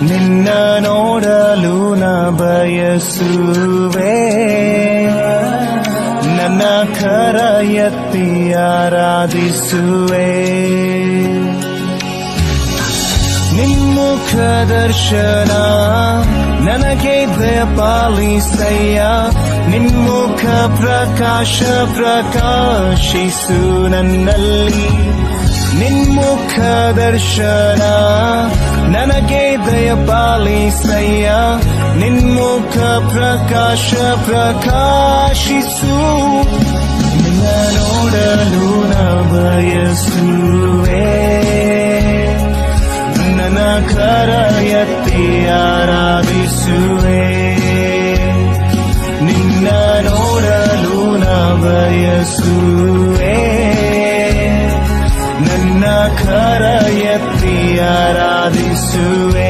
ನಿನ್ನ ನೋಡಲು ನ ಬಯಸುವೆ, ನನ್ನ ಕರ ಎತ್ತಿ ಆರಾಧಿಸುವೆ. ನಿನ್ಮುಖ ದರ್ಶನ ನನಗೆ ದಯಪಾಲಿಸಯ್ಯ, ನಿನ್ಮುಖ ಪ್ರಕಾಶ ಪ್ರಕಾಶಿಸು ನನ್ನಲ್ಲಿ. ನಿನ್ಮುಖ ದರ್ಶನ ನನಗೆ ದಯಪಾಲಿಸಯ್ಯ, ನಿನ್ಮುಖ ಪ್ರಕಾಶ ಪ್ರಕಾಶಿಸು. ನಿನ್ನ ನೋಡಲು ನ ಬಯಸುವೆ, ನನ್ನ ಕರ ಎತ್ತಿ ಆರಾಧಿಸುವೆ. ನಿನ್ನ ನೋಡಲು ನ ಬಯಸುವೆ, ನನ್ನ ಕರ ಎತ್ತಿ ಆರಾಧಿಸುವೆ.